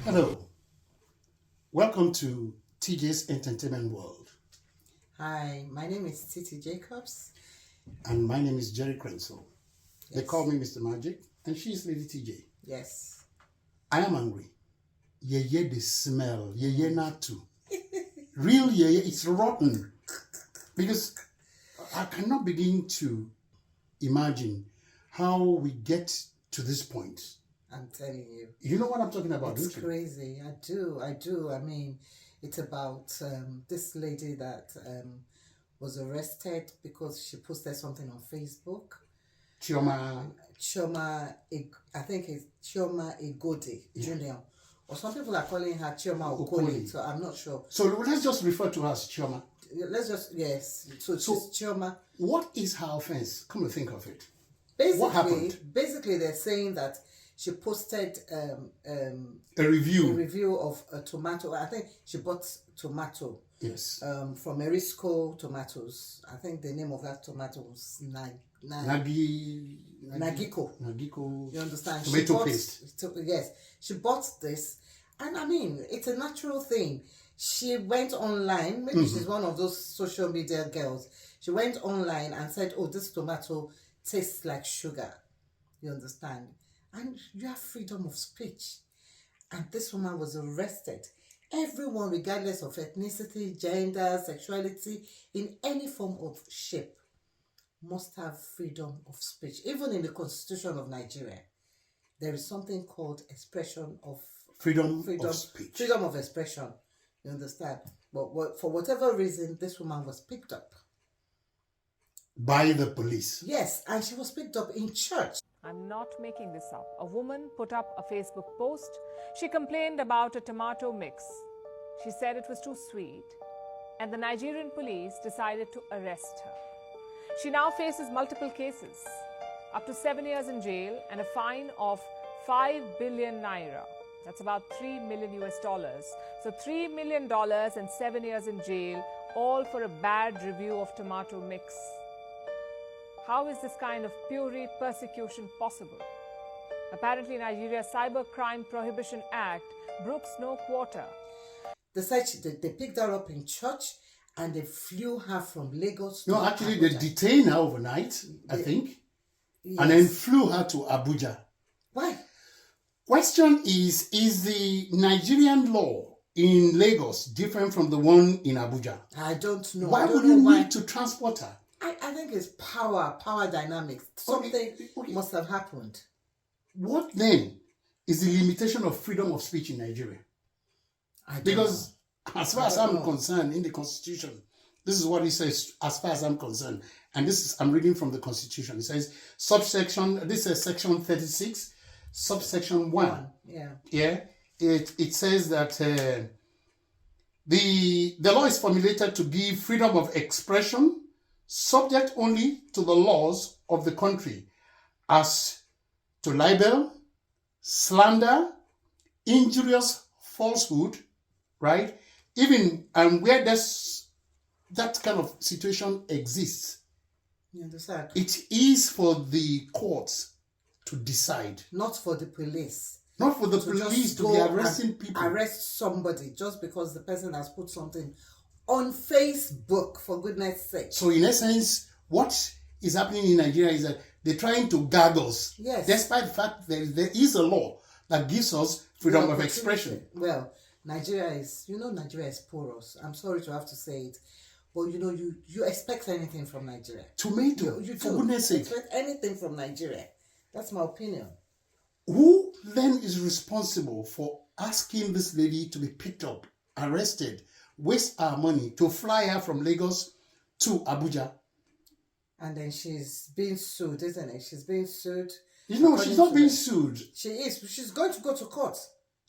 Hello, welcome to TJ's Entertainment World. Hi, my name is Titi Jacobs. And my name is Jerry Crenso. Yes. They call me Mr. Magic, and she's Lady TJ. Yes. I am angry. Yeye the smell. Yeye not too. Real yeye, it's rotten. Because I cannot begin to imagine how we get to this point. I'm telling you. You know what I'm talking about, It's don't you? crazy. I do. I mean, it's about this lady that was arrested because she posted something on Facebook. Chioma, I think it's Chioma Okoli Jr. Or some people are calling her Chioma Okoli, so I'm not sure. So let's just refer to her as Chioma. So she's Chioma. What is her offense? Come to think of it. What happened? Basically, they're saying that she posted A review of a tomato. I think she bought tomato. Yes. From Erisco tomatoes. I think the name of that tomato was Nagiko. Nagiko. You understand? Tomato paste. Yes. She bought this. And I mean, it's a natural thing. She went online. Maybe she's one of those social media girls. She went online and said, oh, this tomato tastes like sugar. You understand? And you have freedom of speech. And this woman was arrested. Everyone, regardless of ethnicity, gender, sexuality, in any form of shape, must have freedom of speech. Even in the Constitution of Nigeria, there is something called expression of freedom of speech. Freedom of expression. You understand? But for whatever reason, this woman was picked up. By the police. Yes, and she was picked up in church. I'm not making this up. A woman put up a Facebook post. She complained about a tomato mix. She said it was too sweet, and the Nigerian police decided to arrest her. She now faces multiple cases, up to 7 years in jail and a fine of 5 billion naira. That's about $3 million US. So $3 million and 7 years in jail, all for a bad review of tomato mix. How is this kind of puree persecution possible? Apparently, Nigeria's Cybercrime Prohibition Act brooks no quarter. They said they picked her up in church and they flew her from Lagos to No, actually, Abuja. they detained her overnight, I think, Yes. and then flew her to Abuja. Why? Question is the Nigerian law in Lagos different from the one in Abuja? I don't know. Why I don't would know you why. need to transport her? I think it's power dynamics. Something Okay. must have happened. What then is the limitation of freedom of speech in Nigeria? Because as far as I'm concerned, in the Constitution, this is what it says, as far as I'm concerned. And I'm reading from the Constitution. It says, this is section 36, subsection 1. Yeah. Yeah. It says that the law is formulated to give freedom of expression subject only to the laws of the country as to libel, slander, injurious falsehood, right? Even where that kind of situation exists, You understand? it is for the courts to decide. Not for the police. Not for the police to be arresting people. Arrest somebody just because the person has put something on Facebook, for goodness sake. So in essence, what is happening in Nigeria is that they're trying to gag us. Yes. Despite the fact that there is a law that gives us freedom of expression. Well, Nigeria is porous. I'm sorry to have to say it. But you expect anything from Nigeria. Tomato, You for do. goodness sake. Expect anything from Nigeria. That's my opinion. Who then is responsible for asking this lady to be picked up, arrested, waste our money to fly her from Lagos to Abuja? And then she's being sued, isn't it? She's being sued. She's not being sued. She is. She's going to go to court.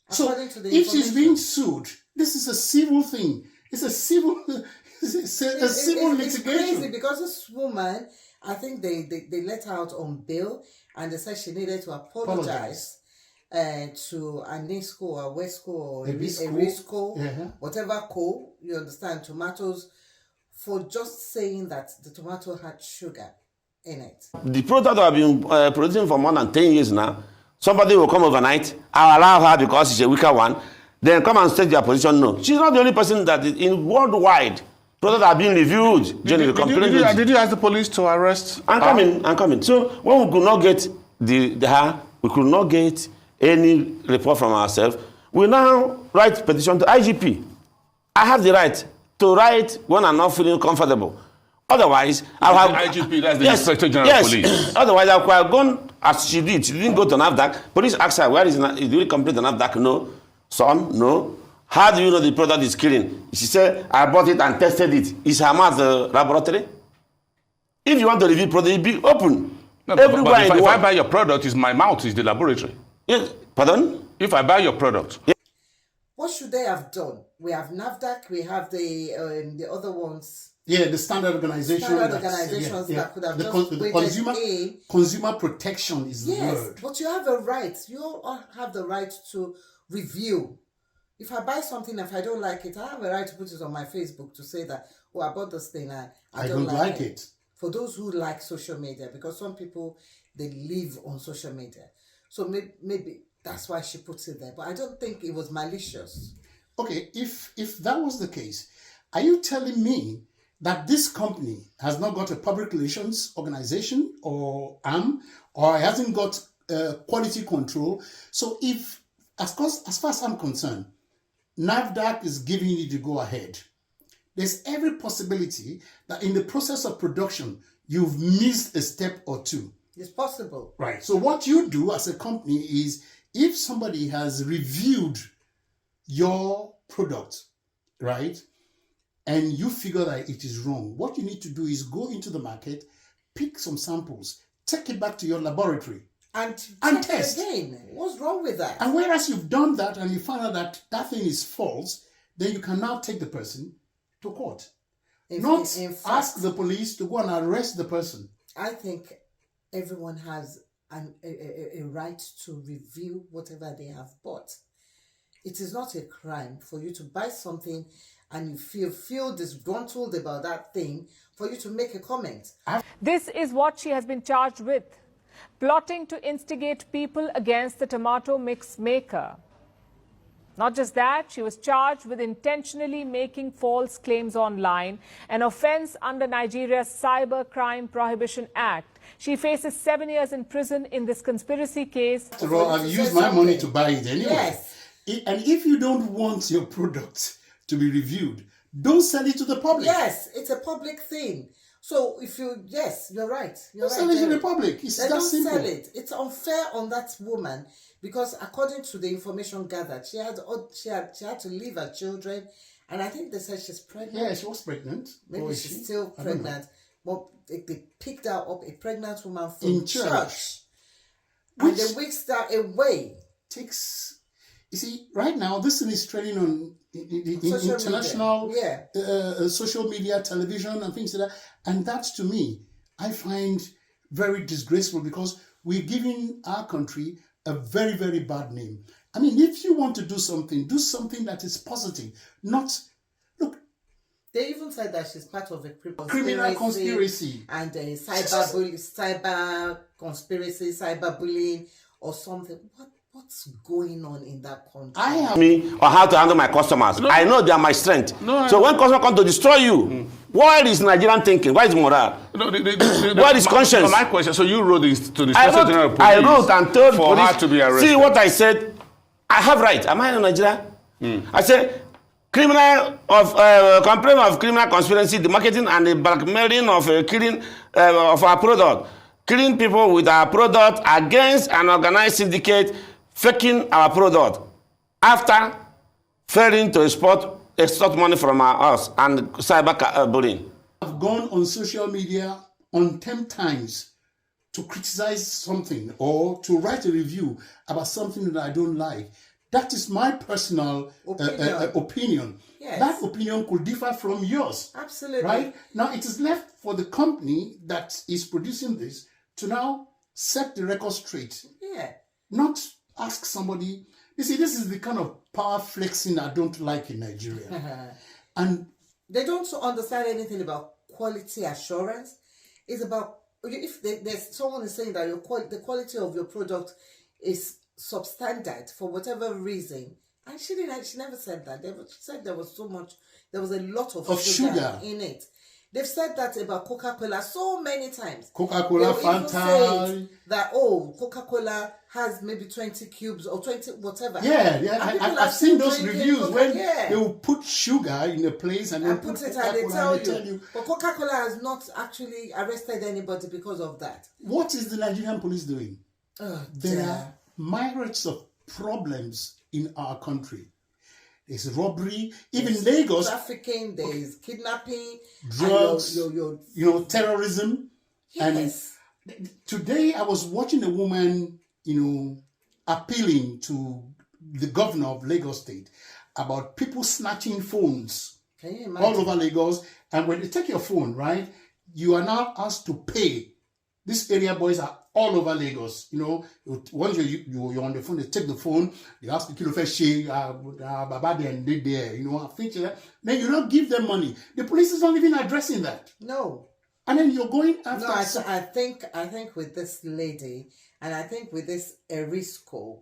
So According to the if she's information. being sued, this is a civil thing. It's a civil litigation. It's crazy because this woman, I think they let her out on bail and they said she needed to apologize to Anisco or Wesco or Erisco, whatever co, you understand, tomatoes, for just saying that the tomato had sugar in it. The product have been producing for more than 10 years now. Somebody will come overnight. I'll allow her because she's a weaker one. Then come and state your position. No, she's not the only person that is in worldwide. Products are being reviewed. Did you ask the police to arrest? I'm coming. So when we could not get her, we could not get any report from ourselves. We now write petition to IGP. I have the right to write when I'm not feeling comfortable. Otherwise, I'll have IGP. That's the Inspector General of Police. Otherwise, I could have gone as she did. She didn't go to NAFDAC. Police asked her, "Where is you complete the NAFDAC?" No, son, no. How do you know the product is killing? She said, "I bought it and tested it." Is her mouth the laboratory? If you want to review product, be open. No, but if I buy your product, is my mouth is the laboratory? Yes. Pardon? If I buy your product. Yeah. What should they have done? We have NAFDAC, we have the other ones. Yeah, the standard organization. That could have consumer protection is the yes, word. but you have a right. You all have the right to review. If I buy something, if I don't like it, I have a right to put it on my Facebook to say that, oh, I bought this thing, I don't like it. For those who like social media, because some people, they live on social media. So maybe that's why she puts it there. But I don't think it was malicious. Okay, if that was the case, are you telling me that this company has not got a public relations organization or arm, or hasn't got quality control? So if, as far as I'm concerned, NAFDAC is giving you the go ahead, there's every possibility that in the process of production, you've missed a step or two. It's possible. Right. So what you do as a company is, if somebody has reviewed your product, right, and you figure that it is wrong, what you need to do is go into the market, pick some samples, take it back to your laboratory, and test. Again, what's wrong with that? And whereas you've done that and you find out that that thing is false, then you can now take the person to court. Not ask the police to go and arrest the person. I think everyone has a right to review whatever they have bought. It is not a crime for you to buy something and you feel disgruntled about that thing, for you to make a comment. This is what she has been charged with: plotting to instigate people against the tomato mix maker. Not just that, she was charged with intentionally making false claims online, an offence under Nigeria's Cyber Crime Prohibition Act. She faces 7 years in prison in this conspiracy case. After all, I've used my money to buy it anyway. Yes. And if you don't want your product to be reviewed, don't sell it to the public. Yes, it's a public thing. So if you're right. Don't sell it to the public. It's that simple. Sell it. It's unfair on that woman, because according to the information gathered, she had to leave her children, and I think they said she's pregnant. Yeah, she was pregnant. Maybe she's still pregnant. Well, they picked her up, a pregnant woman from church. And they whisked her away. You see, right now, this thing is trending on international social media, television, and things like that. And that, to me, I find very disgraceful, because we're giving our country a very, very bad name. I mean, if you want to do something that is positive, not... Look, they even said that she's part of a criminal conspiracy. And cyber conspiracy, cyberbullying, or something. What's going on in that country? I have me or how to handle my customers. No. I know they are my strength. So when customers come to destroy you, where is Nigerian thinking? Where is morale? Where is conscience? My question. So you wrote this to the Inspector General of Police. I wrote and told for police her to be arrested. See what I said. I have right. Am I in Nigeria? I said complaint of criminal conspiracy, the marketing and the blackmailing of killing of our product, killing people with our product against an organized syndicate, faking our product after failing to extort money from us and cyber bullying. I've gone on social media on 10 times to criticize something or to write a review about something that I don't like. That is my personal opinion. Yes. That opinion could differ from yours. Absolutely. Right? Now, it is left for the company that is producing this to now set the record straight. Yeah. Not ask somebody. You see, this is the kind of power flexing I don't like in Nigeria. And they don't understand anything about quality assurance. It's about, if there's someone is saying that the quality of your product is substandard for whatever reason. And she never said that. She said there was a lot of sugar in it. They've said that about Coca-Cola so many times. Coca-Cola, Fanta. That, Coca-Cola has maybe 20 cubes or 20 whatever. Yeah. I've seen those reviews when they will put sugar in a place and then put it and they tell you. But Coca-Cola has not actually arrested anybody because of that. What is the Nigerian police doing? There are myriads of problems in our country. There's robbery, even Lagos. Trafficking, there's kidnapping, drugs, terrorism. Yes. And today I was watching a woman, appealing to the governor of Lagos State about people snatching phones all over Lagos. And when they take your phone, right, you are now asked to pay. These area boys are all over Lagos. Once you're on the phone, they take the phone, they ask the kilo feshi, baba then did there, then you don't give them money. The police is not even addressing that. No. And then you're going after. No, I think with this lady, and I think with this Erisco,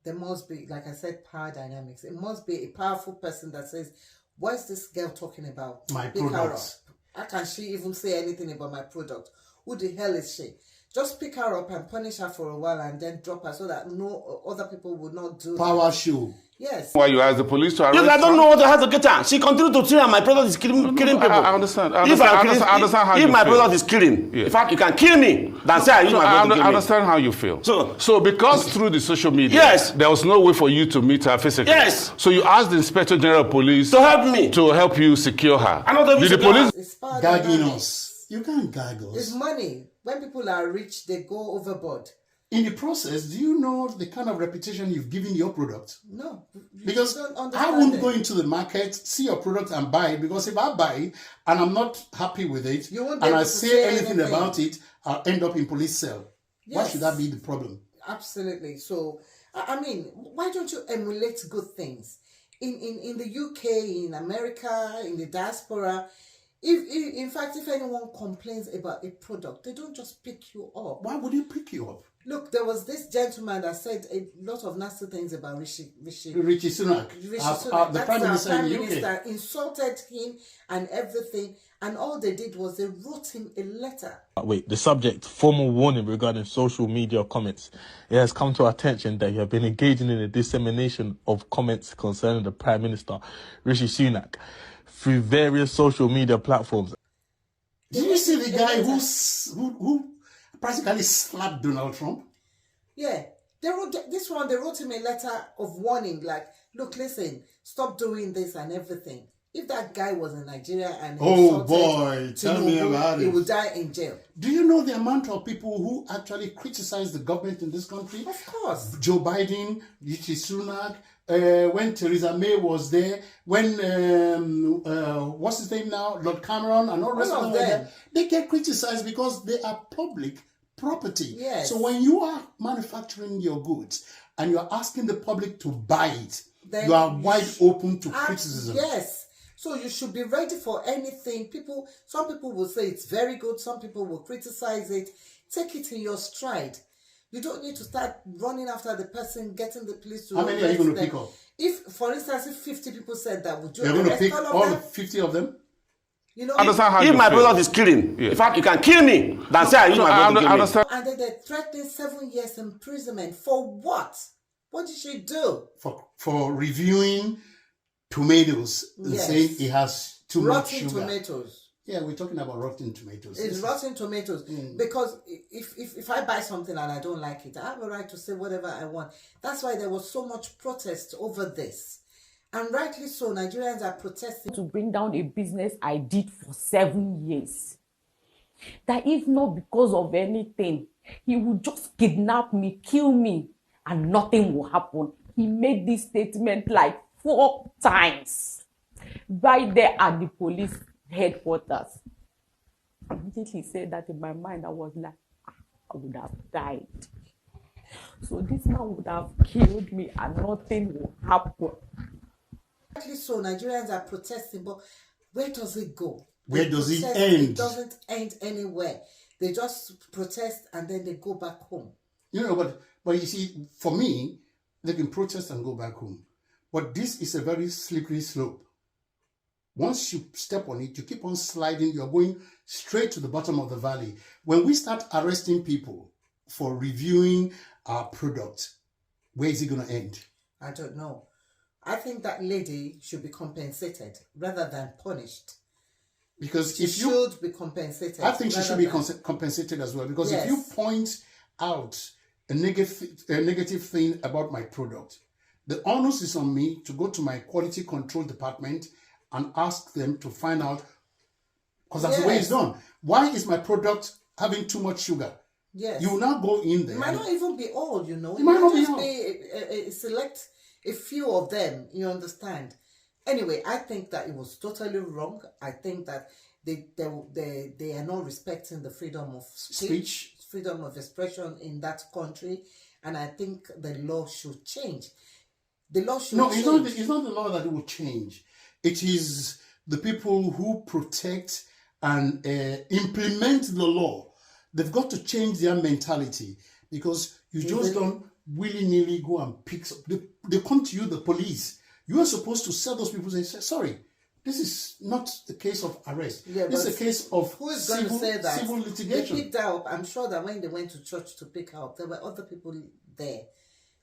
there must be, like I said, power dynamics. It must be a powerful person that says, "What is this girl talking about? My Pick her up. products." How can she even say anything about my product? Who the hell is she? Just pick her up and punish her for a while and then drop her so that no other people would not do Power show. Yes. Why you ask the police to arrest Yes, I don't know what has to get her. She continued to treat her. My product is killing people. I understand. I If understand how you if my feel. product is killing, Yeah. in fact, you can kill me. Than say I use my product to kill I me. understand how you feel. So because through the social media, Yes. there was no way for you to meet her physically. Yes. So you asked the Inspector General of Police to help me. to help you secure her. I know that Did the police? It's power Gagging dynamics. us. You can't gag us. It's money. When people are rich, they go overboard. In the process, do you know the kind of reputation you've given your product? No. You Because don't I understand won't it. go into the market, see your product and buy it, because if I buy it and I'm not happy with it, You won't be and I able to say say anything anything. about it, I'll end up in police cell. Why Yes. should that be the problem? Absolutely. So, I mean, why don't you emulate good things? In the UK, in America, in the diaspora, in fact, if anyone complains about a product, they don't just pick you up. Why would you pick you up? Look, there was this gentleman that said a lot of nasty things about Rishi Richie Sunak, Sunak. the That's Prime our Minister Prime in the UK. Minister, insulted him and everything. And all they did was they wrote him a letter. Wait, the subject, formal warning regarding social media comments. It has come to our attention that you have been engaging in the dissemination of comments concerning the Prime Minister, Rishi Sunak, through various social media platforms. Did you see the guy who practically slapped Donald Trump? Yeah, they wrote this one. They wrote him a letter of warning, like, look, listen, stop doing this and everything. If that guy was in Nigeria and Oh boy, tell me Tinubu, about he it. would die in jail. Do you know the amount of people who actually criticize the government in this country? Of course. Joe Biden, Rishi Sunak, when Theresa May was there, when what's his name now, Lord Cameron, and all the rest All of of them, them. they get criticized because they are public property. Yes. So when you are manufacturing your goods and you are asking the public to buy it, Then you are you wide sh- open to criticism. Yes. So you should be ready for anything. Some people will say it's very good. Some people will criticize it. Take it in your stride. You don't need to start running after the person, getting the police to How many are you arrest going to them. pick up? If, for instance, if 50 people said that, would you You're going to arrest pick all of all them? 50 of them? You know, Understand how If you my feel. product is killing, in fact, you can kill me. Than say I use my product to kill me. understand. and then they're threatening 7 years imprisonment for what? What did she do? For reviewing tomatoes and Yes. saying it has too much Rotten sugar. tomatoes. Yeah, we're talking about rotten tomatoes. It's rotten tomatoes. Because if I buy something and I don't like it, I have a right to say whatever I want. That's why there was so much protest over this. And rightly so, Nigerians are protesting. To bring down a business I did for 7 years. That if not because of anything, he would just kidnap me, kill me, and nothing will happen. He made this statement like 4 times. Right there at the police headquarters. Immediately said that in my mind, I was like, I would have died. So this man would have killed me and nothing will happen. Rightly so, Nigerians are protesting, but where does it go? Where They does it protest, end? It doesn't end anywhere. They just protest and then they go back home. You know, but But you see, for me, they can protest and go back home. But this is a very slippery slope. Once you step on it, you keep on sliding, you're going straight to the bottom of the valley. When we start arresting people for reviewing our product, where is it going to end? I don't know. I think that lady should be compensated rather than punished. Because She should be compensated. I think she should be rather compensated as well. Because Yes. if you point out a negative thing about my product, the onus is on me to go to my quality control department and ask them to find out, because that's the way it's Yes. done. Why is my product having too much sugar? Yes. You will now go in there. It might not even be all, you know. It might not be just all. be select a few of them, you understand. Anyway, I think that it was totally wrong. I think that they are not respecting the freedom of speech, freedom of expression in that country, and I think the law should change. The law should change. It's not the law that will change. It is the people who protect and implement the law. They've got to change their mentality, because you just don't willy-nilly go and pick. They come to you, the police. You are supposed to sell those people and say, sorry, this is not a case of arrest. Yeah, this is a case of who is going to say that? civil They litigation. picked her up. I'm sure that when they went to church to pick her up, there were other people there.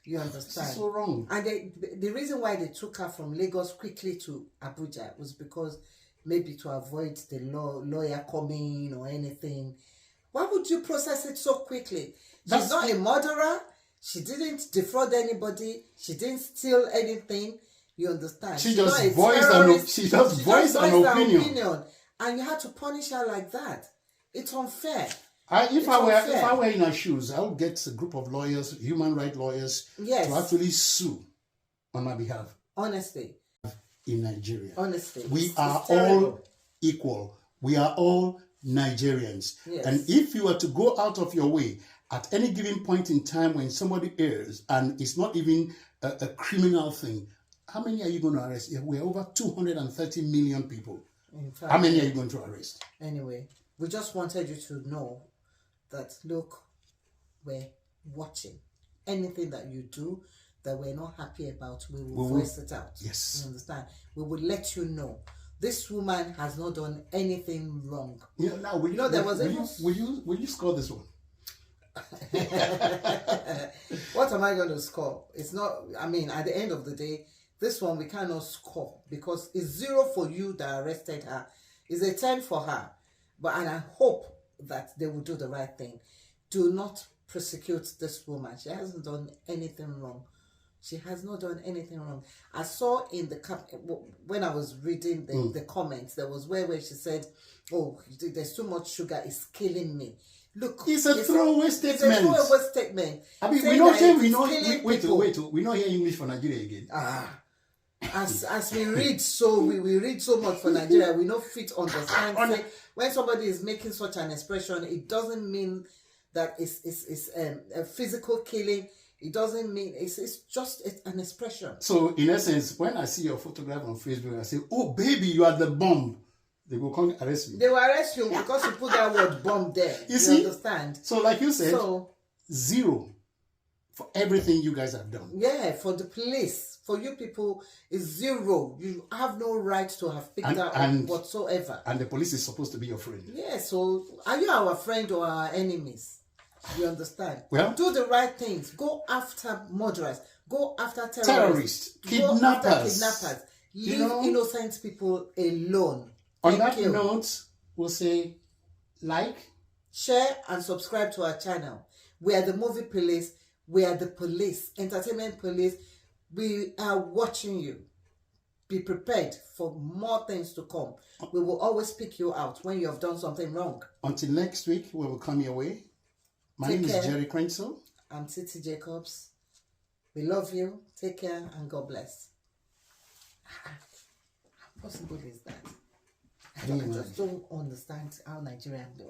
You understand? This is so wrong. And the reason why they took her from Lagos quickly to Abuja was because maybe to avoid the lawyer coming or anything. Why would you process it so quickly? She's not a murderer. She didn't defraud anybody. She didn't steal anything. You understand? She She's just not a voiced terrorist. she just voiced an her opinion. And you had to punish her like that. It's unfair. If I were in her shoes, I would get a group of lawyers, human rights lawyers, Yes. to actually sue on my behalf. Honestly. In Nigeria, Honestly. we it's are terrible. all equal. We are all Nigerians. Yes. And if you were to go out of your way at any given point in time when somebody errs and it's not even a criminal thing, how many are you going to arrest? We're over 230 million people. In fact, How many are you going to arrest? Anyway, we just wanted you to know that, look, we're watching. Anything that you do that we're not happy about, we will voice it out. Yes. You understand? We will let you know. This woman has not done anything wrong. Now, will you score this one? What am I going to score? It's not, I mean, at the end of the day, this one we cannot score because it's 0 for you that arrested her. It's a 10 for her. And I hope that they will do the right thing. Do not prosecute this woman. She hasn't done anything wrong. She has not done anything wrong. I saw in the when I was reading the comments, there was where she said, "Oh, there's too much sugar. It's killing me." Look, it's a throwaway statement. It's a throwaway statement. I mean, we don't hear English for Nigeria again. As we read we read so much for Nigeria, we don't fit understand. When somebody is making such an expression, it doesn't mean that it's a physical killing. It doesn't mean it's just an expression. So in essence, when I see your photograph on Facebook, I say, "Oh baby, you are the bomb." They will come arrest me. They will arrest you because you put that word bomb there. You see? Understand? So like you said, 0 for everything you guys have done. Yeah, for the police, for you people, is 0. You have no right to have picked that up whatsoever. And the police is supposed to be your friend. Yeah, so are you our friend or our enemies? You understand? Well, do the right things. Go after murderers. Go after terrorists. Kidnappers. Go after kidnappers. Leave innocent people alone. On that note, we'll say like, share, and subscribe to our channel. We are the Movie Police. We are the police, entertainment police. We are watching you. Be prepared for more things to come. We will always pick you out when you have done something wrong. Until next week, we will come your way. My name is Jerry Crenshaw. I'm Titi Jacobs. We love you. Take care and God bless. How possible is that? I just don't understand how Nigerians do.